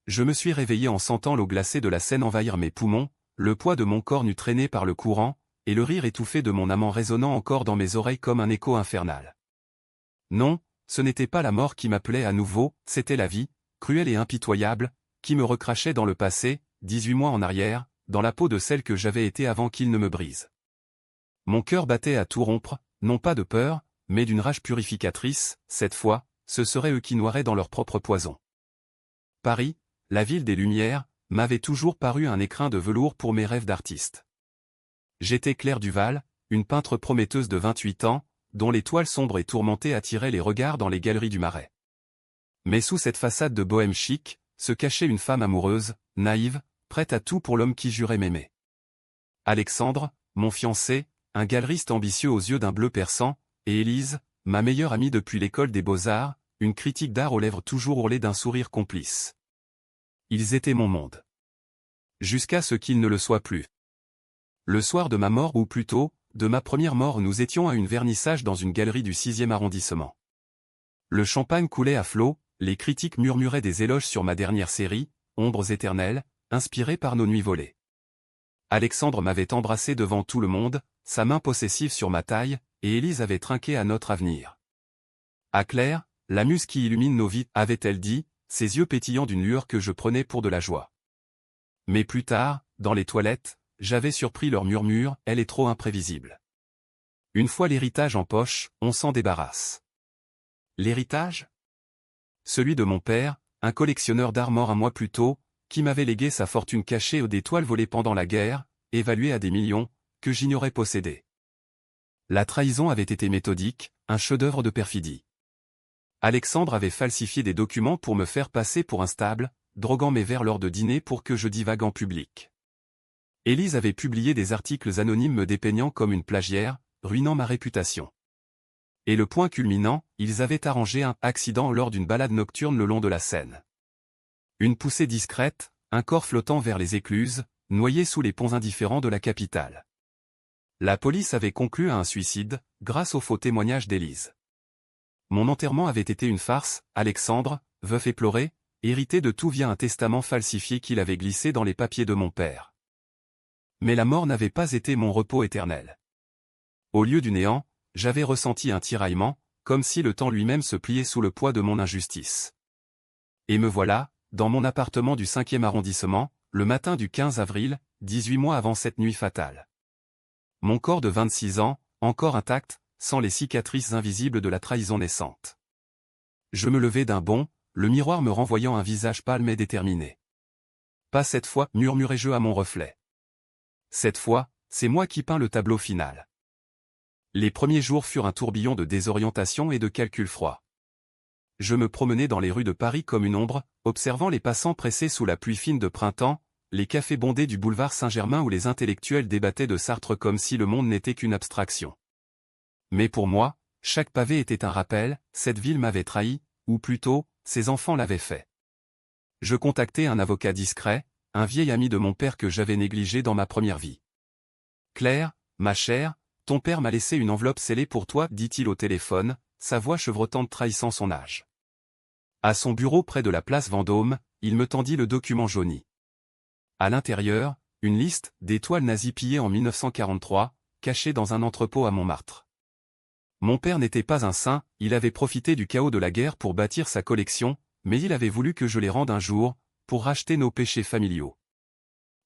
Je me suis réveillé en sentant l'eau glacée de la Seine envahir mes poumons, le poids de mon corps nu traîné par le courant, et le rire étouffé de mon amant résonnant encore dans mes oreilles comme un écho infernal. Non, ce n'était pas la mort qui m'appelait à nouveau, c'était la vie, cruelle et impitoyable, qui me recrachait dans le passé, 18 mois en arrière, dans la peau de celle que j'avais été avant qu'il ne me brise. Mon cœur battait à tout rompre, non pas de peur, mais d'une rage purificatrice, cette fois, ce seraient eux qui noieraient dans leur propre poison. Paris, la ville des Lumières, m'avait toujours paru un écrin de velours pour mes rêves d'artiste. J'étais Claire Duval, une peintre prometteuse de 28 ans, dont les toiles sombres et tourmentées attiraient les regards dans les galeries du Marais. Mais sous cette façade de bohème chic, se cachait une femme amoureuse, naïve, prête à tout pour l'homme qui jurait m'aimer. Alexandre, mon fiancé, un galeriste ambitieux aux yeux d'un bleu perçant, et Élise, ma meilleure amie depuis l'école des beaux-arts, une critique d'art aux lèvres toujours ourlées d'un sourire complice. Ils étaient mon monde. Jusqu'à ce qu'ils ne le soient plus. Le soir de ma mort ou plutôt, de ma première mort nous étions à une vernissage dans une galerie du 6e arrondissement. Le champagne coulait à flots, les critiques murmuraient des éloges sur ma dernière série, Ombres éternelles, inspirée par nos nuits volées. Alexandre m'avait embrassé devant tout le monde, sa main possessive sur ma taille, et Élise avait trinqué à notre avenir. À Claire, la muse qui illumine nos vies, avait-elle dit, ses yeux pétillants d'une lueur que je prenais pour de la joie. Mais plus tard, dans les toilettes, j'avais surpris leur murmure, elle est trop imprévisible. Une fois l'héritage en poche, on s'en débarrasse. L'héritage ? Celui de mon père, un collectionneur d'art mort un mois plus tôt, qui m'avait légué sa fortune cachée aux des toiles volées pendant la guerre, évaluée à des millions, que j'ignorais posséder. La trahison avait été méthodique, un chef-d'œuvre de perfidie. Alexandre avait falsifié des documents pour me faire passer pour instable, droguant mes verres lors de dîners pour que je divague en public. Élise avait publié des articles anonymes me dépeignant comme une plagiaire, ruinant ma réputation. Et le point culminant, ils avaient arrangé un accident lors d'une balade nocturne le long de la Seine. Une poussée discrète, un corps flottant vers les écluses, noyé sous les ponts indifférents de la capitale. La police avait conclu à un suicide, grâce au faux témoignage d'Élise. Mon enterrement avait été une farce, Alexandre, veuf éploré, hérité de tout via un testament falsifié qu'il avait glissé dans les papiers de mon père. Mais la mort n'avait pas été mon repos éternel. Au lieu du néant, j'avais ressenti un tiraillement, comme si le temps lui-même se pliait sous le poids de mon injustice. Et me voilà, dans mon appartement du 5e arrondissement, le matin du 15 avril, 18 mois avant cette nuit fatale. Mon corps de 26 ans, encore intact, sans les cicatrices invisibles de la trahison naissante. Je me levai d'un bond, le miroir me renvoyant un visage pâle et déterminé. Pas cette fois, murmurai-je à mon reflet. Cette fois, c'est moi qui peins le tableau final. Les premiers jours furent un tourbillon de désorientation et de calculs froids. Je me promenais dans les rues de Paris comme une ombre, observant les passants pressés sous la pluie fine de printemps, les cafés bondés du boulevard Saint-Germain où les intellectuels débattaient de Sartre comme si le monde n'était qu'une abstraction. Mais pour moi, chaque pavé était un rappel, cette ville m'avait trahi, ou plutôt, ses enfants l'avaient fait. Je contactai un avocat discret, un vieil ami de mon père que j'avais négligé dans ma première vie. « Claire, ma chère, ton père m'a laissé une enveloppe scellée pour toi, dit-il au téléphone, sa voix chevrotante trahissant son âge. À son bureau près de la place Vendôme, il me tendit le document jauni. À l'intérieur, une liste d'étoiles nazies pillées en 1943, cachées dans un entrepôt à Montmartre. Mon père n'était pas un saint, il avait profité du chaos de la guerre pour bâtir sa collection, mais il avait voulu que je les rende un jour, pour racheter nos péchés familiaux.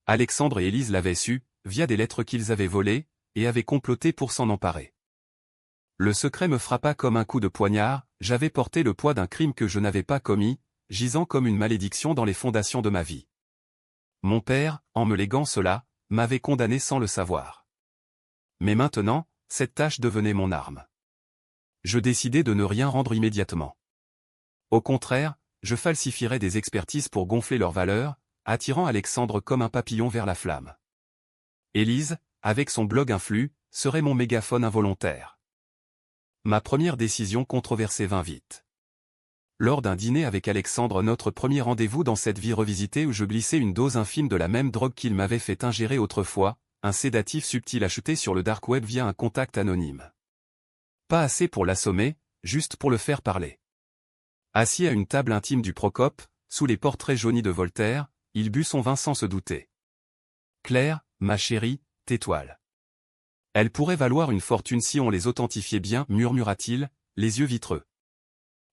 Alexandre et Élise l'avaient su, via des lettres qu'ils avaient volées, et avaient comploté pour s'en emparer. Le secret me frappa comme un coup de poignard, j'avais porté le poids d'un crime que je n'avais pas commis, gisant comme une malédiction dans les fondations de ma vie. Mon père, en me léguant cela, m'avait condamné sans le savoir. Mais maintenant, cette tâche devenait mon arme. Je décidai de ne rien rendre immédiatement. Au contraire, je falsifierais des expertises pour gonfler leur valeur, attirant Alexandre comme un papillon vers la flamme. Élise, avec son blog influx, serait mon mégaphone involontaire. Ma première décision controversée vint vite. Lors d'un dîner avec Alexandre, notre premier rendez-vous dans cette vie revisitée où je glissais une dose infime de la même drogue qu'il m'avait fait ingérer autrefois, un sédatif subtil acheté sur le dark web via un contact anonyme. Pas assez pour l'assommer, juste pour le faire parler. Assis à une table intime du Procope, sous les portraits jaunis de Voltaire, il but son vin sans se douter. Claire, ma chérie, tes toiles. Elles pourraient valoir une fortune si on les authentifiait bien, murmura-t-il, les yeux vitreux.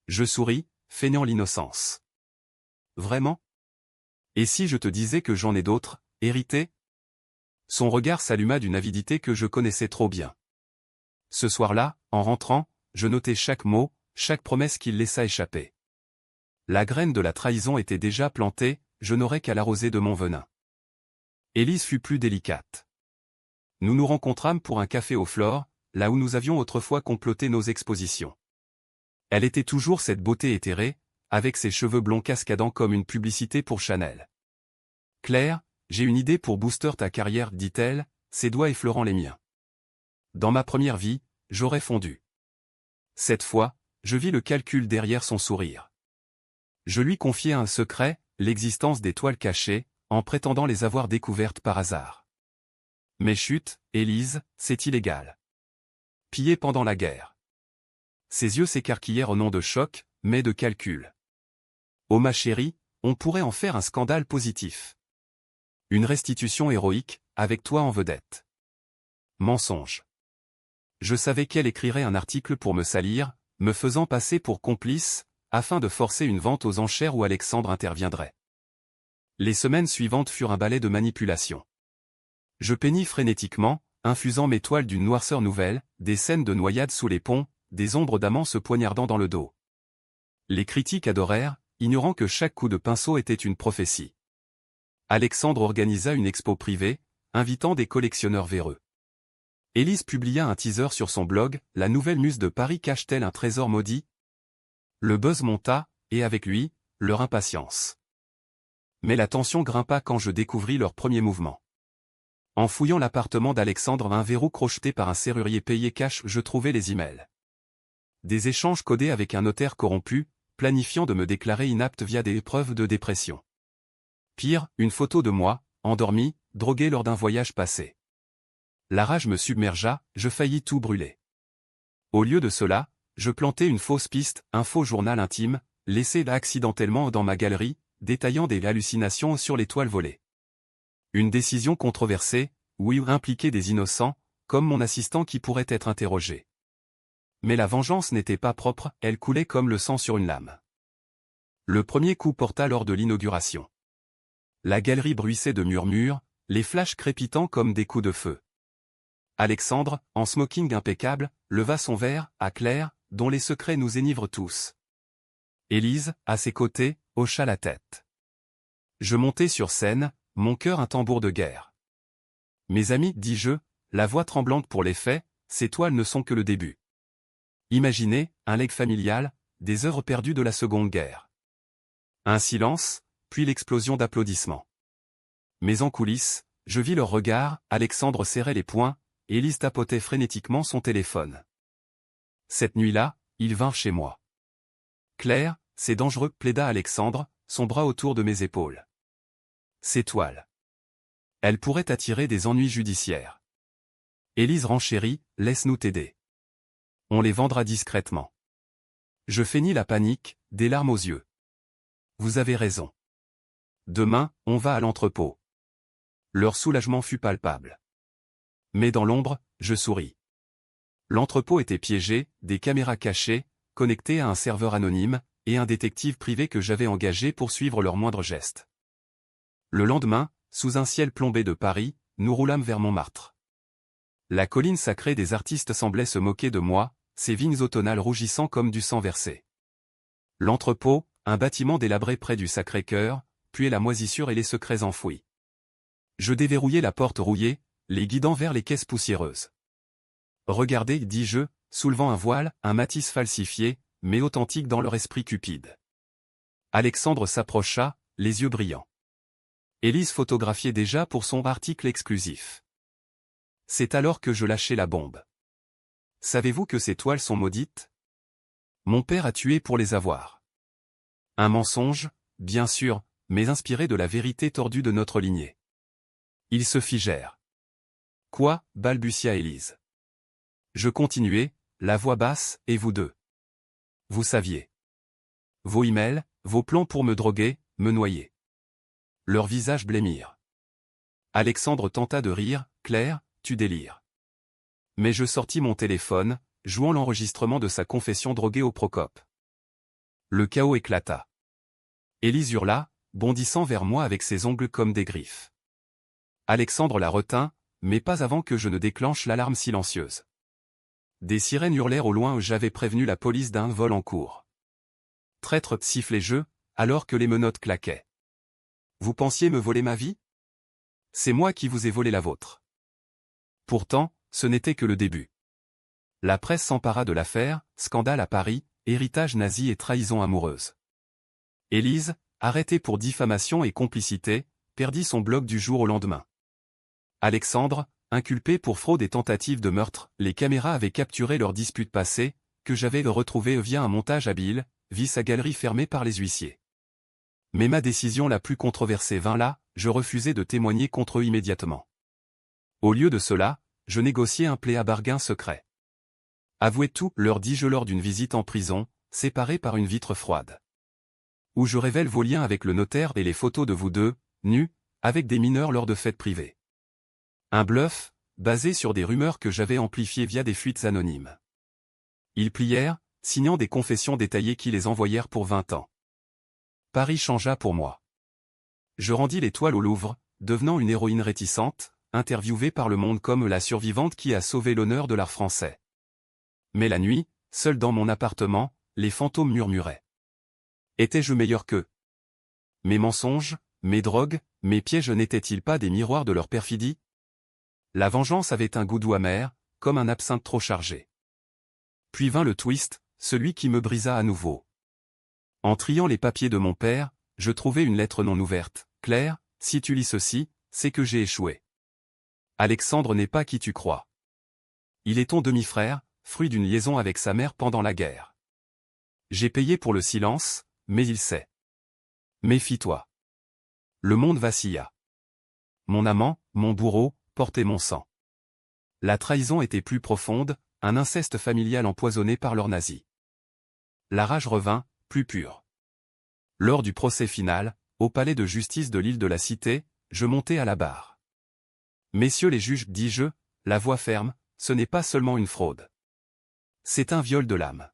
Je souris, feignant l'innocence. Vraiment? Et si je te disais que j'en ai d'autres, hérités? Son regard s'alluma d'une avidité que je connaissais trop bien. Ce soir-là, en rentrant, je notais chaque mot, chaque promesse qu'il laissa échapper. La graine de la trahison était déjà plantée, je n'aurais qu'à l'arroser de mon venin. Élise fut plus délicate. Nous nous rencontrâmes pour un café au Flore, là où nous avions autrefois comploté nos expositions. Elle était toujours cette beauté éthérée, avec ses cheveux blonds cascadant comme une publicité pour Chanel. Claire, j'ai une idée pour booster ta carrière, dit-elle, ses doigts effleurant les miens. Dans ma première vie, j'aurais fondu. Cette fois, je vis le calcul derrière son sourire. Je lui confiai un secret, l'existence des toiles cachées, en prétendant les avoir découvertes par hasard. Mais chut, Élise, c'est illégal. Pillé pendant la guerre. Ses yeux s'écarquillèrent au nom de choc, mais de calcul. Oh ma chérie, on pourrait en faire un scandale positif. Une restitution héroïque, avec toi en vedette. Mensonge. Je savais qu'elle écrirait un article pour me salir, me faisant passer pour complice, afin de forcer une vente aux enchères où Alexandre interviendrait. Les semaines suivantes furent un balai de manipulation. Je peignis frénétiquement, infusant mes toiles d'une noirceur nouvelle, des scènes de noyades sous les ponts, des ombres d'amants se poignardant dans le dos. Les critiques adorèrent, ignorant que chaque coup de pinceau était une prophétie. Alexandre organisa une expo privée, invitant des collectionneurs véreux. Élise publia un teaser sur son blog, La nouvelle muse de Paris cache-t-elle un trésor maudit? Le buzz monta, et avec lui, leur impatience. Mais la tension grimpa quand je découvris leur premier mouvement. En fouillant l'appartement d'Alexandre, un verrou crocheté par un serrurier payé cash, je trouvai les emails. Des échanges codés avec un notaire corrompu, planifiant de me déclarer inapte via des preuves de dépression. Pire, une photo de moi, endormi, drogué lors d'un voyage passé. La rage me submergea, je faillis tout brûler. Au lieu de cela, je plantai une fausse piste, un faux journal intime, laissé là accidentellement dans ma galerie, détaillant des hallucinations sur les toiles volées. Une décision controversée, oui, impliquait des innocents, comme mon assistant qui pourrait être interrogé. Mais la vengeance n'était pas propre, elle coulait comme le sang sur une lame. Le premier coup porta lors de l'inauguration. La galerie bruissait de murmures, les flashs crépitant comme des coups de feu. Alexandre, en smoking impeccable, leva son verre, à Claire, dont les secrets nous enivrent tous. Élise, à ses côtés, hocha la tête. Je montai sur scène, mon cœur un tambour de guerre. Mes amis, dis-je, la voix tremblante pour les faits, ces toiles ne sont que le début. Imaginez, un legs familial, des œuvres perdues de la Seconde Guerre. Un silence, puis l'explosion d'applaudissements. Mais en coulisses, je vis leur regard, Alexandre serrait les poings, Élise tapotait frénétiquement son téléphone. Cette nuit-là, ils vinrent chez moi. Claire, c'est dangereux, plaida Alexandre, son bras autour de mes épaules. Ces toiles. Elles pourraient attirer des ennuis judiciaires. Élise renchérit, laisse-nous t'aider. On les vendra discrètement. Je feignis la panique, des larmes aux yeux. Vous avez raison. Demain, on va à l'entrepôt. Leur soulagement fut palpable. Mais dans l'ombre, je souris. L'entrepôt était piégé, des caméras cachées, connectées à un serveur anonyme, et un détective privé que j'avais engagé pour suivre leurs moindres gestes. Le lendemain, sous un ciel plombé de Paris, nous roulâmes vers Montmartre. La colline sacrée des artistes semblait se moquer de moi, ses vignes automnales rougissant comme du sang versé. L'entrepôt, un bâtiment délabré près du Sacré-Cœur, puait la moisissure et les secrets enfouis. Je déverrouillai la porte rouillée, les guidant vers les caisses poussiéreuses. Regardez, dis-je, soulevant un voile, un Matisse falsifié, mais authentique dans leur esprit cupide. Alexandre s'approcha, les yeux brillants. Élise photographiait déjà pour son article exclusif. C'est alors que je lâchai la bombe. Savez-vous que ces toiles sont maudites? Mon père a tué pour les avoir. Un mensonge, bien sûr, mais inspiré de la vérité tordue de notre lignée. Ils se figèrent. Quoi, balbutia Élise. Je continuai, la voix basse, et vous deux? Vous saviez. Vos emails, vos plans pour me droguer, me noyer. Leurs visages blêmirent. Alexandre tenta de rire, « Claire, tu délires. » Mais je sortis mon téléphone, jouant l'enregistrement de sa confession droguée au Procope. Le chaos éclata. Élise hurla, bondissant vers moi avec ses ongles comme des griffes. Alexandre la retint, mais pas avant que je ne déclenche l'alarme silencieuse. Des sirènes hurlèrent au loin où j'avais prévenu la police d'un vol en cours. Traître, sifflai-je, alors que les menottes claquaient. Vous pensiez me voler ma vie? C'est moi qui vous ai volé la vôtre. Pourtant, ce n'était que le début. La presse s'empara de l'affaire, scandale à Paris, héritage nazi et trahison amoureuse. Élise, arrêtée pour diffamation et complicité, perdit son blog du jour au lendemain. Alexandre, inculpé pour fraude et tentative de meurtre, les caméras avaient capturé leur dispute passée, que j'avais retrouvée via un montage habile, vit sa galerie fermée par les huissiers. Mais ma décision la plus controversée vint là, je refusai de témoigner contre eux immédiatement. Au lieu de cela, je négociai un plea-bargain secret. Avouez tout, leur dis-je lors d'une visite en prison, séparée par une vitre froide. Où je révèle vos liens avec le notaire et les photos de vous deux, nus, avec des mineurs lors de fêtes privées. Un bluff, basé sur des rumeurs que j'avais amplifiées via des fuites anonymes. Ils plièrent, signant des confessions détaillées qui les envoyèrent pour 20 ans. Paris changea pour moi. Je rendis l'étoile au Louvre, devenant une héroïne réticente, interviewée par Le Monde comme la survivante qui a sauvé l'honneur de l'art français. Mais la nuit, seul dans mon appartement, les fantômes murmuraient. Étais-je meilleur qu'eux? Mes mensonges, mes drogues, mes pièges n'étaient-ils pas des miroirs de leur perfidie? La vengeance avait un goût doux amer, comme un absinthe trop chargé. Puis vint le twist, celui qui me brisa à nouveau. En triant les papiers de mon père, je trouvai une lettre non ouverte. « Claire, si tu lis ceci, c'est que j'ai échoué. Alexandre n'est pas qui tu crois. Il est ton demi-frère, fruit d'une liaison avec sa mère pendant la guerre. J'ai payé pour le silence, mais il sait. Méfie-toi. » Le monde vacilla. Mon amant, mon bourreau, portait mon sang. La trahison était plus profonde, un inceste familial empoisonné par leurs nazis. La rage revint, plus pure. Lors du procès final, au palais de justice de l'île de la Cité, je montai à la barre. Messieurs les juges, dis-je, la voix ferme, ce n'est pas seulement une fraude. C'est un viol de l'âme.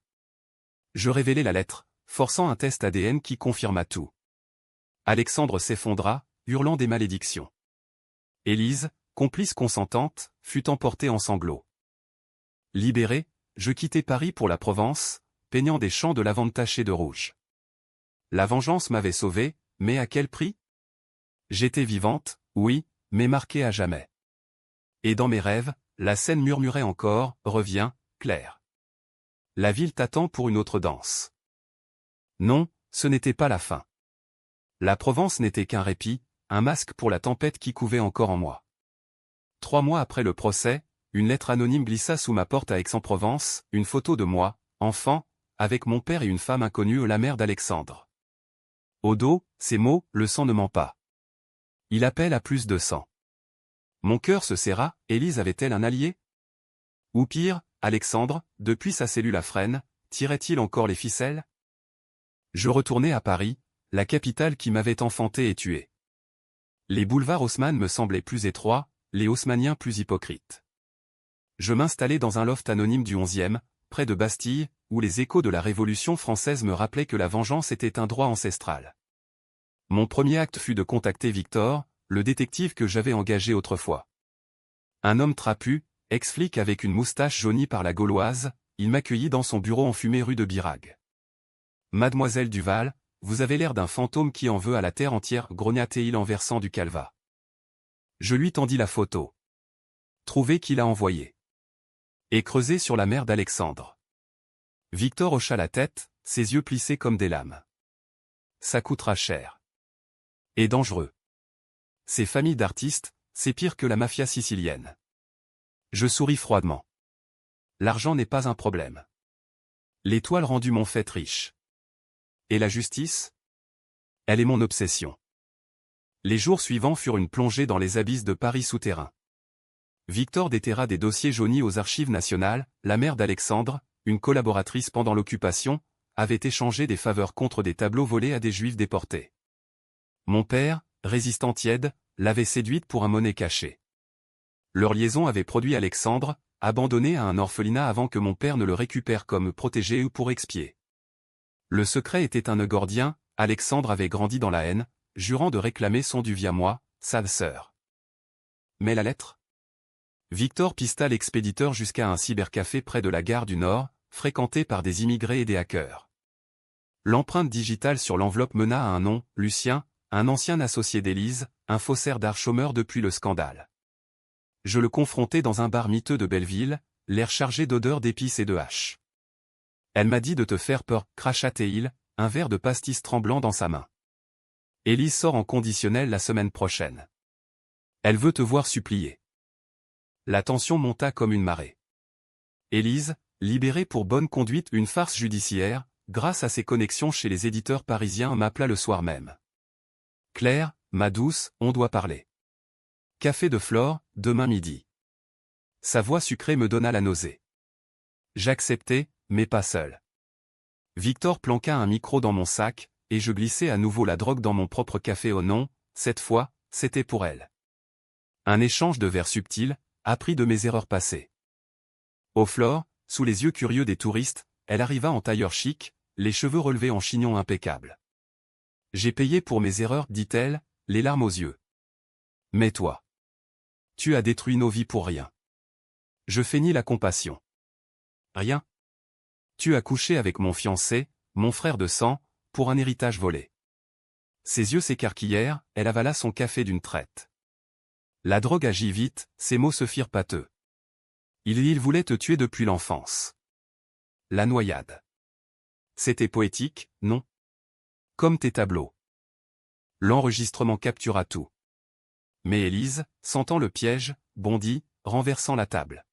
Je révélai la lettre, forçant un test ADN qui confirma tout. Alexandre s'effondra, hurlant des malédictions. Élise, complice consentante, fut emportée en sanglots. Libéré, je quittai Paris pour la Provence, peignant des champs de lavande tachés de rouge. La vengeance m'avait sauvé, mais à quel prix? J'étais vivante, oui, mais marquée à jamais. Et dans mes rêves, la scène murmurait encore, « Reviens, Claire. La ville t'attend pour une autre danse. » Non, ce n'était pas la fin. La Provence n'était qu'un répit, un masque pour la tempête qui couvait encore en moi. 3 mois après le procès, une lettre anonyme glissa sous ma porte à Aix-en-Provence, une photo de moi, enfant, avec mon père et une femme inconnue, la mère d'Alexandre. Au dos, ces mots, « Le sang ne ment pas. Il appelle à plus de sang. » Mon cœur se serra, Élise avait-elle un allié? Ou pire, Alexandre, depuis sa cellule à Fresnes, tirait-il encore les ficelles? Je retournai à Paris, la capitale qui m'avait enfanté et tué. Les boulevards Haussmann me semblaient plus étroits, les haussmanniens plus hypocrites. Je m'installai dans un loft anonyme du 11e, près de Bastille, où les échos de la Révolution française me rappelaient que la vengeance était un droit ancestral. Mon premier acte fut de contacter Victor, le détective que j'avais engagé autrefois. Un homme trapu, ex-flic avec une moustache jaunie par la Gauloise, il m'accueillit dans son bureau enfumé rue de Birague. « Mademoiselle Duval, vous avez l'air d'un fantôme qui en veut à la terre entière, grognatait-il en versant du calva. Je lui tendis la photo. Trouvez qui l'a envoyée. Et creusé sur la mère d'Alexandre. Victor hocha la tête, ses yeux plissés comme des lames. Ça coûtera cher. Et dangereux. Ces familles d'artistes, c'est pire que la mafia sicilienne. Je souris froidement. L'argent n'est pas un problème. L'étoile rendit mon fait riche. Et la justice? Elle est mon obsession. Les jours suivants furent une plongée dans les abysses de Paris souterrain. Victor déterra des dossiers jaunis aux archives nationales, la mère d'Alexandre, une collaboratrice pendant l'occupation, avait échangé des faveurs contre des tableaux volés à des juifs déportés. Mon père, résistant tiède, l'avait séduite pour un monnaie cachée. Leur liaison avait produit Alexandre, abandonné à un orphelinat avant que mon père ne le récupère comme protégé ou pour expier. Le secret était un nœud gordien, Alexandre avait grandi dans la haine, jurant de réclamer son dû via moi, sa sœur. Mais la lettre? Victor pista l'expéditeur jusqu'à un cybercafé près de la gare du Nord, fréquenté par des immigrés et des hackers. L'empreinte digitale sur l'enveloppe mena à un nom, Lucien, un ancien associé d'Élise, un faussaire d'art chômeur depuis le scandale. Je le confrontai dans un bar miteux de Belleville, l'air chargé d'odeurs d'épices et de haches. Elle m'a dit de te faire peur, cracha-t-il, un verre de pastis tremblant dans sa main. Élise sort en conditionnel la semaine prochaine. Elle veut te voir supplier. La tension monta comme une marée. Élise, libérée pour bonne conduite une farce judiciaire, grâce à ses connexions chez les éditeurs parisiens, m'appela le soir même. Claire, ma douce, on doit parler. Café de Flore, demain midi. Sa voix sucrée me donna la nausée. J'acceptai, mais pas seul. Victor planqua un micro dans mon sac, et je glissai à nouveau la drogue dans mon propre café au nom, cette fois, c'était pour elle. Un échange de vers subtils, appris de mes erreurs passées. Au Flore, sous les yeux curieux des touristes, elle arriva en tailleur chic, les cheveux relevés en chignon impeccable. J'ai payé pour mes erreurs, dit-elle, les larmes aux yeux. Mais toi. Tu as détruit nos vies pour rien. Je feignis la compassion. Rien. Tu as couché avec mon fiancé, mon frère de sang, pour un héritage volé. Ses yeux s'écarquillèrent, elle avala son café d'une traite. La drogue agit vite, ses mots se firent pâteux. Il voulait te tuer depuis l'enfance. La noyade. C'était poétique, non? Comme tes tableaux. L'enregistrement captura tout. Mais Élise, sentant le piège, bondit, renversant la table.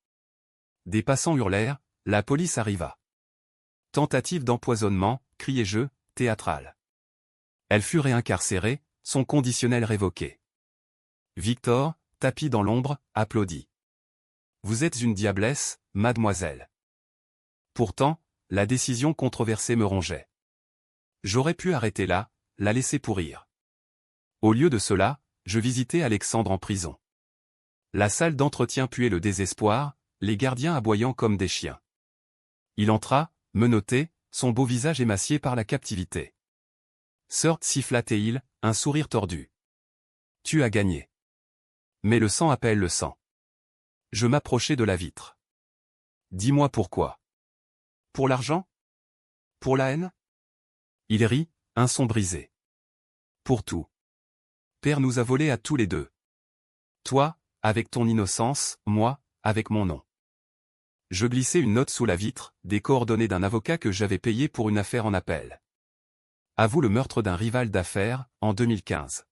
Des passants hurlèrent, la police arriva. Tentative d'empoisonnement, criai-je, théâtral. Elle fut réincarcérée, son conditionnel révoqué. Victor, tapi dans l'ombre, applaudit. Vous êtes une diablesse, mademoiselle. Pourtant, la décision controversée me rongeait. J'aurais pu arrêter là, la laisser pourrir. Au lieu de cela, je visitai Alexandre en prison. La salle d'entretien puait le désespoir, les gardiens aboyant comme des chiens. Il entra, menotté, son beau visage émacié par la captivité. Sœur, siffla-t-il, un sourire tordu. Tu as gagné. Mais le sang appelle le sang. Je m'approchai de la vitre. Dis-moi pourquoi. Pour l'argent? Pour la haine? Il rit, un son brisé. Pour tout. Père nous a volés à tous les deux. Toi, avec ton innocence, moi, avec mon nom. Je glissai une note sous la vitre, des coordonnées d'un avocat que j'avais payé pour une affaire en appel. Avoue le meurtre d'un rival d'affaires, en 2015.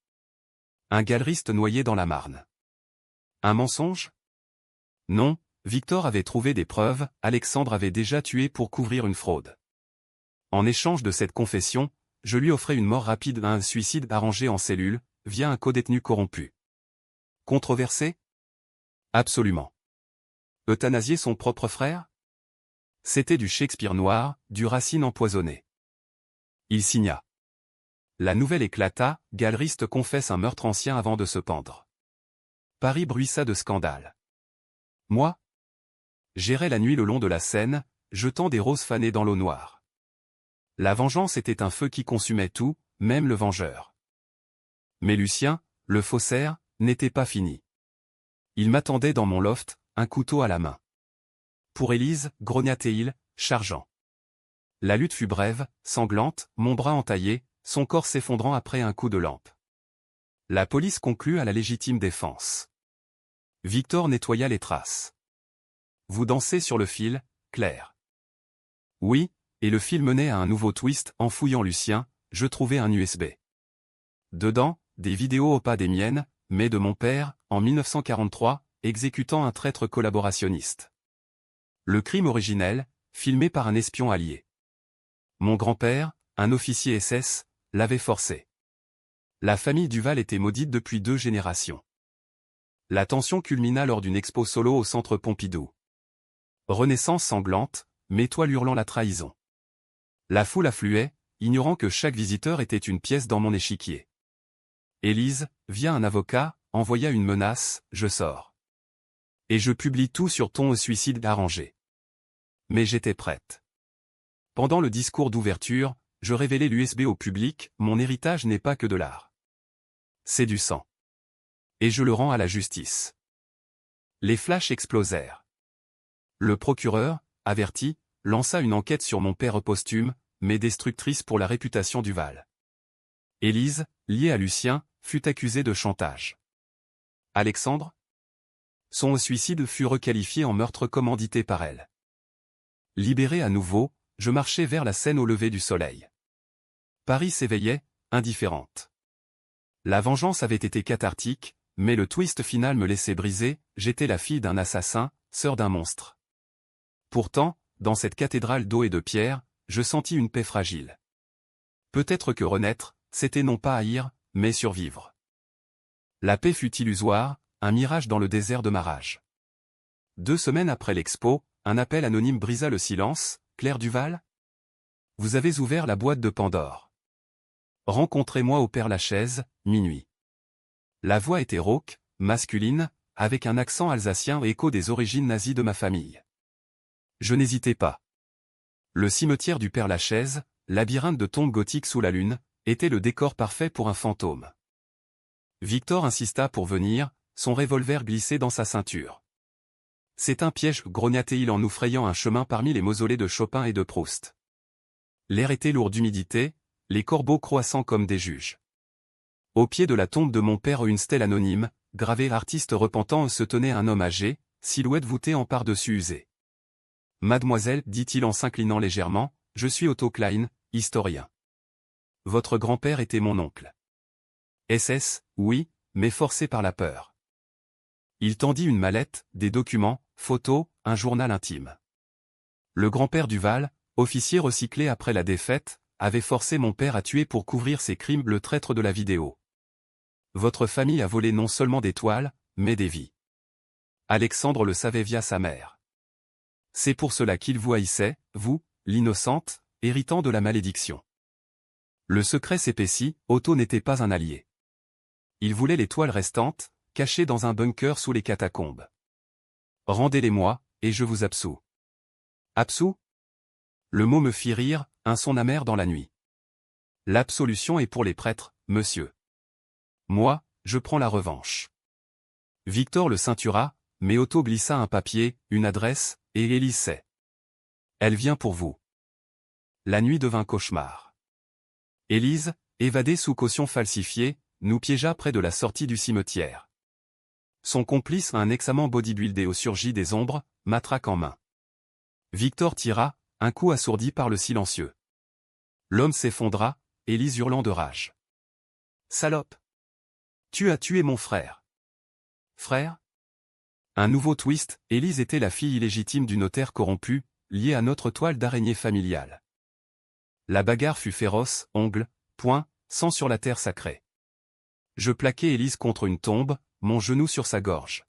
Un galeriste noyé dans la Marne. Un mensonge? Non, Victor avait trouvé des preuves, Alexandre avait déjà tué pour couvrir une fraude. En échange de cette confession, je lui offrais une mort rapide à un suicide arrangé en cellule, via un codétenu corrompu. Controversé? Absolument. Euthanasier son propre frère? C'était du Shakespeare noir, du Racine empoisonné. Il signa. La nouvelle éclata, galeriste confesse un meurtre ancien avant de se pendre. Paris bruissa de scandale. Moi? J'errais la nuit le long de la Seine, jetant des roses fanées dans l'eau noire. La vengeance était un feu qui consumait tout, même le vengeur. Mais Lucien, le faussaire, n'était pas fini. Il m'attendait dans mon loft, un couteau à la main. Pour Élise, grogna-t-il, chargeant. La lutte fut brève, sanglante, mon bras entaillé, son corps s'effondrant après un coup de lampe. La police conclut à la légitime défense. Victor nettoya les traces. Vous dansez sur le fil, Claire. Oui, et le fil menait à un nouveau twist. En fouillant Lucien, je trouvai un USB. Dedans, des vidéos au pas des miennes, mais de mon père, en 1943, exécutant un traître collaborationniste. Le crime originel, filmé par un espion allié. Mon grand-père, un officier SS, l'avait forcé. La famille Duval était maudite depuis 2 générations. La tension culmina lors d'une expo solo au centre Pompidou. Renaissance sanglante, mes toiles hurlant la trahison. La foule affluait, ignorant que chaque visiteur était une pièce dans mon échiquier. Élise, via un avocat, envoya une menace, je sors. Et je publie tout sur ton suicide arrangé. Mais j'étais prête. Pendant le discours d'ouverture, je révélai l'USB au public, mon héritage n'est pas que de l'art. C'est du sang. Et je le rends à la justice. Les flashs explosèrent. Le procureur, averti, lança une enquête sur mon père posthume, mais destructrice pour la réputation du Val. Élise, liée à Lucien, fut accusée de chantage. Alexandre? Son suicide fut requalifié en meurtre commandité par elle. Libéré à nouveau, je marchais vers la Seine au lever du soleil. Paris s'éveillait, indifférente. La vengeance avait été cathartique, mais le twist final me laissait brisé, j'étais la fille d'un assassin, sœur d'un monstre. Pourtant, dans cette cathédrale d'eau et de pierre, je sentis une paix fragile. Peut-être que renaître, c'était non pas haïr, mais survivre. La paix fut illusoire, un mirage dans le désert de ma rage. 2 semaines après l'expo, un appel anonyme brisa le silence. Claire Duval? Vous avez ouvert la boîte de Pandore. Rencontrez-moi au Père-Lachaise, minuit. La voix était rauque, masculine, avec un accent alsacien écho des origines nazies de ma famille. Je n'hésitais pas. Le cimetière du Père-Lachaise, labyrinthe de tombes gothiques sous la lune, était le décor parfait pour un fantôme. Victor insista pour venir, son revolver glissé dans sa ceinture. C'est un piège, grogna-t-il en nous frayant un chemin parmi les mausolées de Chopin et de Proust. L'air était lourd d'humidité, les corbeaux croissant comme des juges. Au pied de la tombe de mon père une stèle anonyme, gravée artiste repentant se tenait un homme âgé, silhouette voûtée en par-dessus usé. Mademoiselle, dit-il en s'inclinant légèrement, je suis Otto Klein, historien. Votre grand-père était mon oncle. SS, oui, mais forcé par la peur. Il tendit une mallette, des documents, photos, un journal intime. Le grand-père Duval, officier recyclé après la défaite, avait forcé mon père à tuer pour couvrir ses crimes le traître de la vidéo. Votre famille a volé non seulement des toiles, mais des vies. Alexandre le savait via sa mère. C'est pour cela qu'il vous haïssait, vous, l'innocente, héritant de la malédiction. Le secret s'épaissit, Otto n'était pas un allié. Il voulait les toiles restantes, cachées dans un bunker sous les catacombes. Rendez-les-moi, et je vous absous. Absous? Le mot me fit rire, un son amer dans la nuit. L'absolution est pour les prêtres, monsieur. Moi, je prends la revanche. Victor le ceintura, mais Otto glissa un papier, une adresse, et Élise sait. Elle vient pour vous. La nuit devint cauchemar. Élise, évadée sous caution falsifiée, nous piégea près de la sortie du cimetière. Son complice, un ex-amant bodybuildé au surgit des ombres, matraque en main. Victor tira, un coup assourdi par le silencieux. L'homme s'effondra, Élise hurlant de rage. Salope! Tu as tué mon frère. Frère? Un nouveau twist, Élise était la fille illégitime du notaire corrompu, liée à notre toile d'araignée familiale. La bagarre fut féroce, ongles, poings, sang sur la terre sacrée. Je plaquai Élise contre une tombe, mon genou sur sa gorge.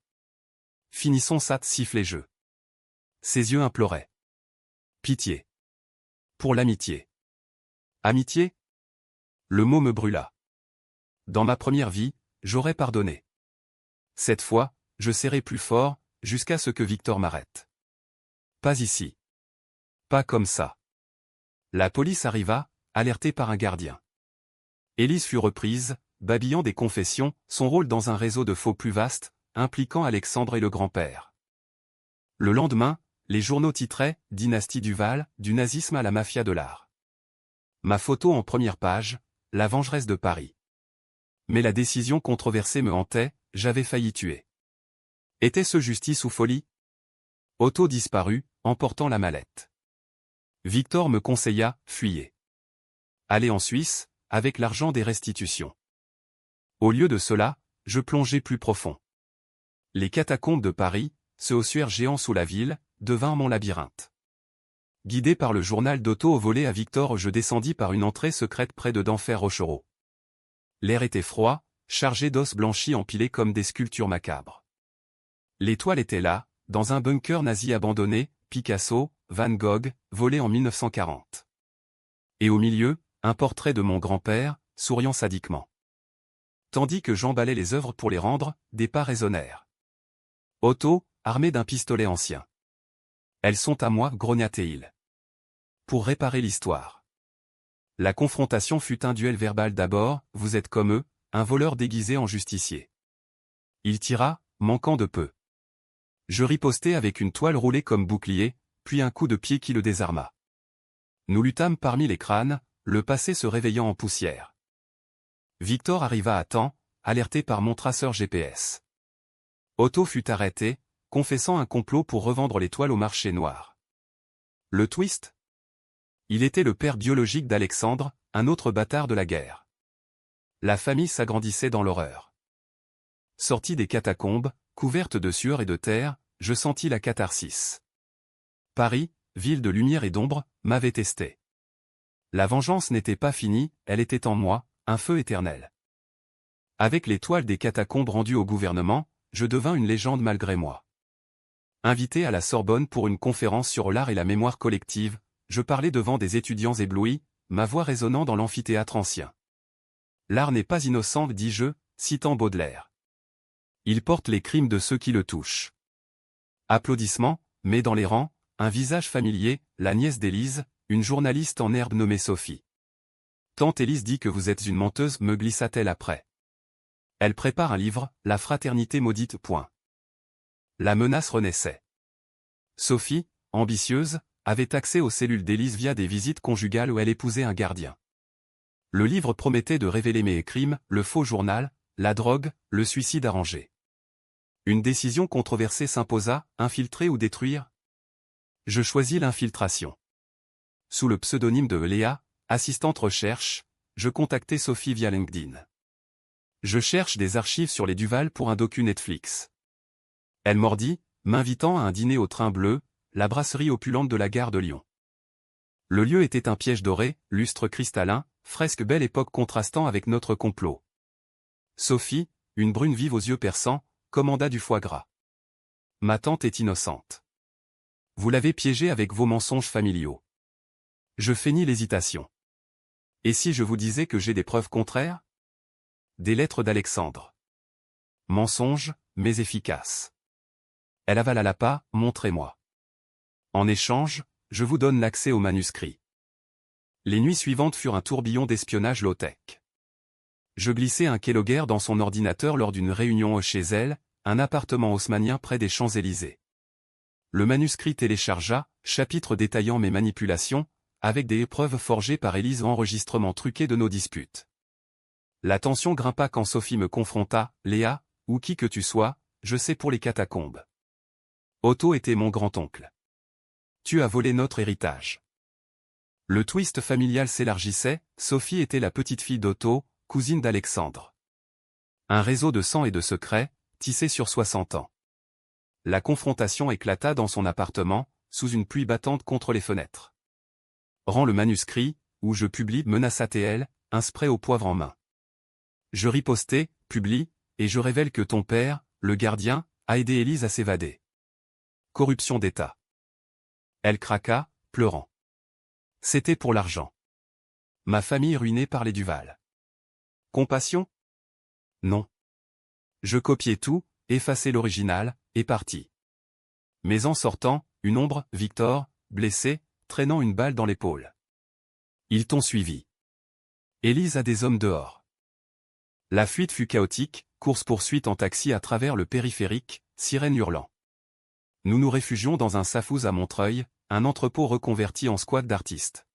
Finissons ça, sifflai-je. Ses yeux imploraient. Pitié. Pour l'amitié. Amitié? Le mot me brûla. Dans ma première vie, j'aurais pardonné. Cette fois, je serrai plus fort, jusqu'à ce que Victor m'arrête. Pas ici. Pas comme ça. La police arriva, alertée par un gardien. Élise fut reprise, babillant des confessions, son rôle dans un réseau de faux plus vaste, impliquant Alexandre et le grand-père. Le lendemain, les journaux titraient « Dynastie Duval, du nazisme à la mafia de l'art ». Ma photo en première page, la vengeresse de Paris. Mais la décision controversée me hantait, j'avais failli tuer. Était-ce justice ou folie? Otto disparut, emportant la mallette. Victor me conseilla, fuyez. Allez en Suisse, avec l'argent des restitutions. Au lieu de cela, je plongeai plus profond. Les catacombes de Paris, ce ossuaire géant sous la ville, devinrent mon labyrinthe. Guidé par le journal d'Otto au volet à Victor, je descendis par une entrée secrète près de d'Enfer Rochereau. L'air était froid, chargé d'os blanchis empilés comme des sculptures macabres. Les toiles étaient là, dans un bunker nazi abandonné, Picasso, Van Gogh, volé en 1940. Et au milieu, un portrait de mon grand-père, souriant sadiquement. tandis que j'emballais les œuvres pour les rendre, des pas résonnèrent. Otto, armé d'un pistolet ancien. Elles sont à moi, grogna-t-il. Pour réparer l'histoire. La confrontation fut un duel verbal d'abord, vous êtes comme eux, un voleur déguisé en justicier. Il tira, manquant de peu. Je ripostai avec une toile roulée comme bouclier, puis un coup de pied qui le désarma. Nous luttâmes parmi les crânes, le passé se réveillant en poussière. Victor arriva à temps, alerté par mon traceur GPS. Otto fut arrêté, confessant un complot pour revendre les toiles au marché noir. Le twist? Il était le père biologique d'Alexandre, un autre bâtard de la guerre. La famille s'agrandissait dans l'horreur. Sorti des catacombes, couverte de sueur et de terre, je sentis la catharsis. Paris, ville de lumière et d'ombre, m'avait testé. La vengeance n'était pas finie, elle était en moi, un feu éternel. Avec les toiles des catacombes rendues au gouvernement, je devins une légende malgré moi. Invité à la Sorbonne pour une conférence sur l'art et la mémoire collective, je parlais devant des étudiants éblouis, ma voix résonnant dans l'amphithéâtre ancien. L'art n'est pas innocent, dis-je, citant Baudelaire. Il porte les crimes de ceux qui le touchent. Applaudissements, mais dans les rangs, un visage familier, la nièce d'Élise, une journaliste en herbe nommée Sophie. Tante Élise dit que vous êtes une menteuse, me glissa-t-elle après. Elle prépare un livre, La fraternité maudite. La menace renaissait. Sophie, ambitieuse, avait accès aux cellules d'Élise via des visites conjugales où elle épousait un gardien. Le livre promettait de révéler mes crimes, le faux journal, la drogue, le suicide arrangé. Une décision controversée s'imposa, infiltrer ou détruire? Je choisis l'infiltration. Sous le pseudonyme de Léa, assistante recherche, je contactai Sophie via LinkedIn. Je cherche des archives sur les Duval pour un docu Netflix. Elle mordit, m'invitant à un dîner au Train Bleu, la brasserie opulente de la gare de Lyon. Le lieu était un piège doré, lustre cristallin, fresque belle époque contrastant avec notre complot. Sophie, une brune vive aux yeux perçants, commanda du foie gras. Ma tante est innocente. Vous l'avez piégée avec vos mensonges familiaux. Je feignis l'hésitation. Et si je vous disais que j'ai des preuves contraires? Des lettres d'Alexandre. Mensonges, mais efficaces. Elle avala l'appât, montrez-moi. En échange, je vous donne l'accès au manuscrit. Les nuits suivantes furent un tourbillon d'espionnage low-tech. Je glissai un keylogger dans son ordinateur lors d'une réunion chez elle, un appartement haussmannien près des Champs-Élysées. Le manuscrit téléchargea, chapitre détaillant mes manipulations, avec des épreuves forgées par Élise, enregistrements truqués de nos disputes. La tension grimpa quand Sophie me confronta, Léa, ou qui que tu sois, je sais pour les catacombes. Otto était mon grand-oncle. Tu as volé notre héritage. Le twist familial s'élargissait, Sophie était la petite-fille d'Otto, cousine d'Alexandre. Un réseau de sang et de secrets, tissé sur 60 ans. La confrontation éclata dans son appartement, sous une pluie battante contre les fenêtres. Rends le manuscrit, ou je publie, menaça-t-elle, un spray au poivre en main. Je ripostai, publie, et je révèle que ton père, le gardien, a aidé Élise à s'évader. Corruption d'État. Elle craqua, pleurant. C'était pour l'argent. Ma famille ruinée par les Duval. Compassion? Non. Je copiai tout, effaçai l'original, et partis. Mais en sortant, une ombre, Victor, blessé, traînant une balle dans l'épaule. Ils t'ont suivi. Élise a des hommes dehors. La fuite fut chaotique, course-poursuite en taxi à travers le périphérique, sirène hurlant. Nous nous réfugions dans un Safouze à Montreuil, un entrepôt reconverti en squat d'artistes.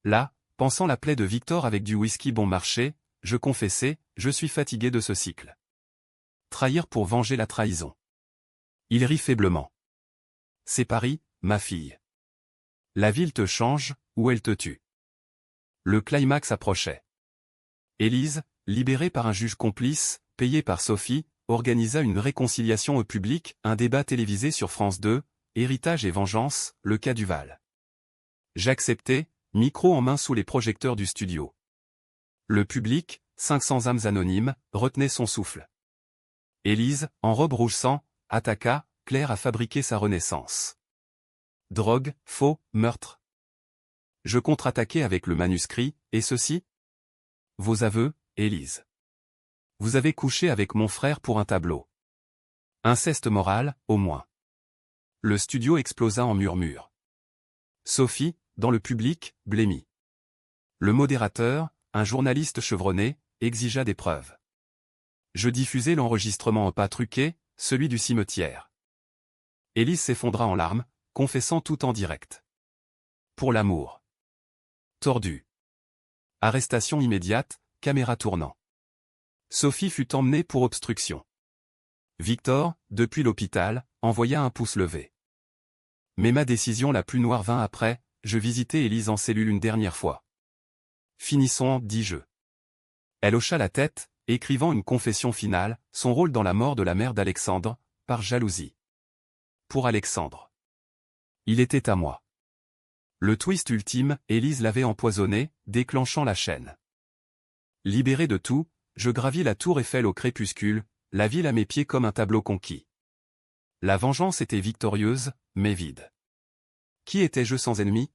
Là, pansant la plaie de Victor avec du whisky bon marché, je confessai, je suis fatigué de ce cycle. Trahir pour venger la trahison. Il rit faiblement. C'est Paris, ma fille. La ville te change, ou elle te tue. Le climax approchait. Élise, libérée par un juge complice, payé par Sophie, organisa une réconciliation au public, un débat télévisé sur France 2, Héritage et vengeance, le cas Duval. J'acceptai, micro en main sous les projecteurs du studio. Le public, 500 âmes anonymes, retenait son souffle. Élise, en robe rouge sang, attaqua, Claire a fabriqué sa renaissance. Drogue, faux, meurtre. Je contre-attaquai avec le manuscrit, et ceci? Vos aveux, Élise. Vous avez couché avec mon frère pour un tableau. Inceste moral, au moins. Le studio explosa en murmures. Sophie, dans le public, blêmit. Le modérateur, un journaliste chevronné, exigea des preuves. Je diffusai l'enregistrement en pas truqué, celui du cimetière. Élise s'effondra en larmes, confessant tout en direct. Pour l'amour. Tordu. Arrestation immédiate, caméra tournant. Sophie fut emmenée pour obstruction. Victor, depuis l'hôpital, envoya un pouce levé. Mais ma décision la plus noire vint après, je visitai Élise en cellule une dernière fois. Finissons, dis-je. Elle hocha la tête, écrivant une confession finale, son rôle dans la mort de la mère d'Alexandre, par jalousie. Pour Alexandre. Il était à moi. Le twist ultime, Élise l'avait empoisonné, déclenchant la chaîne. Libéré de tout, je gravis la tour Eiffel au crépuscule, la ville à mes pieds comme un tableau conquis. La vengeance était victorieuse, mais vide. Qui étais-je sans ennemi?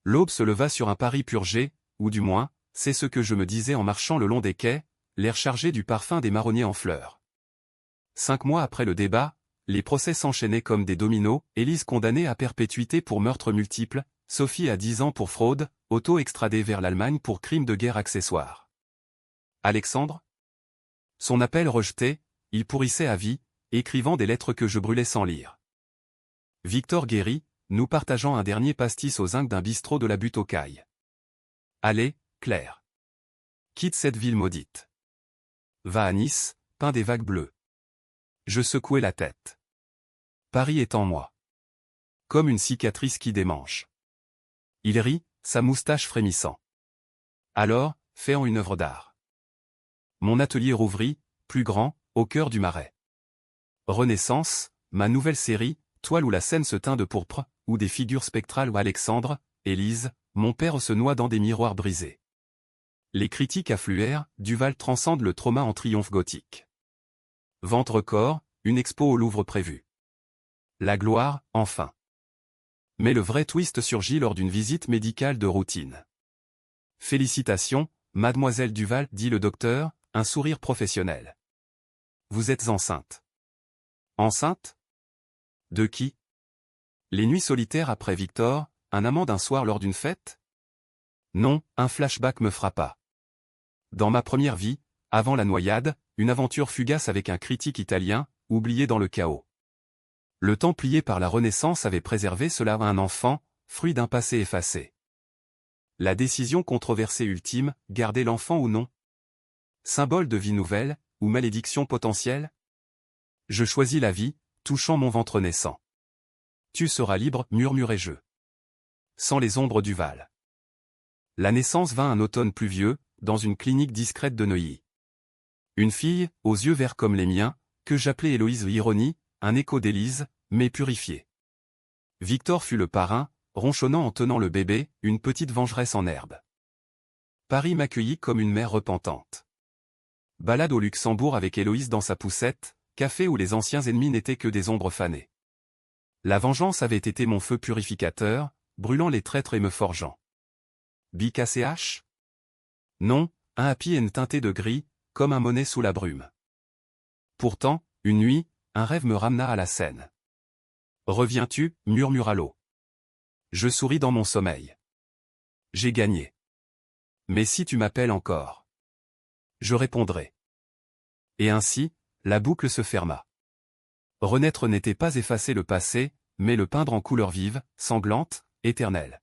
L'aube se leva sur un Paris purgé, ou du moins, c'est ce que je me disais en marchant le long des quais, l'air chargé du parfum des marronniers en fleurs. 5 mois après le débat, les procès s'enchaînaient comme des dominos, Élise condamnée à perpétuité pour meurtres multiples, Sophie à 10 ans pour fraude, auto-extradée vers l'Allemagne pour crimes de guerre accessoires. Alexandre? Son appel rejeté, il pourrissait à vie, écrivant des lettres que je brûlais sans lire. Victor guéri, nous partageant un dernier pastis au zinc d'un bistrot de la Butte aux Cailles. Allez, Claire. Quitte cette ville maudite. Va à Nice, peins des vagues bleues. Je secouai la tête. Paris est en moi. Comme une cicatrice qui démange. Il rit, sa moustache frémissant. Alors, fais en une œuvre d'art. Mon atelier rouvrit, plus grand, au cœur du Marais. Renaissance, ma nouvelle série, toile où la scène se teint de pourpre, où des figures spectrales où Alexandre, Élise, mon père se noie dans des miroirs brisés. Les critiques affluèrent, Duval transcende le trauma en triomphe gothique. Vente record, une expo au Louvre prévue. La gloire, enfin. Mais le vrai twist surgit lors d'une visite médicale de routine. Félicitations, mademoiselle Duval, dit le docteur, un sourire professionnel. Vous êtes enceinte. Enceinte? De qui? Les nuits solitaires après Victor, un amant d'un soir lors d'une fête? Non, un flashback me frappa. Dans ma première vie, avant la noyade, une aventure fugace avec un critique italien, oublié dans le chaos. Le Templier par la Renaissance avait préservé cela à un enfant, fruit d'un passé effacé. La décision controversée ultime, garder l'enfant ou non? Symbole de vie nouvelle, ou malédiction potentielle? Je choisis la vie, touchant mon ventre naissant. Tu seras libre, murmurai-je. Sans les ombres du Val. La naissance vint un automne pluvieux, dans une clinique discrète de Neuilly. Une fille, aux yeux verts comme les miens, que j'appelais Héloïse Ironie, un écho d'Élise, mais purifié. Victor fut le parrain, ronchonnant en tenant le bébé, une petite vengeresse en herbe. Paris m'accueillit comme une mère repentante. Balade au Luxembourg avec Héloïse dans sa poussette, café où les anciens ennemis n'étaient que des ombres fanées. La vengeance avait été mon feu purificateur, brûlant les traîtres et me forgeant. Bic ACH? Non, un happy end teinté de gris, comme un Monet sous la brume. Pourtant, une nuit, un rêve me ramena à la scène. Reviens-tu, murmura l'eau. Je souris dans mon sommeil. J'ai gagné. Mais si tu m'appelles encore? Je répondrai. Et ainsi, la boucle se ferma. Renaître n'était pas effacer le passé, mais le peindre en couleurs vives, sanglantes, éternelles.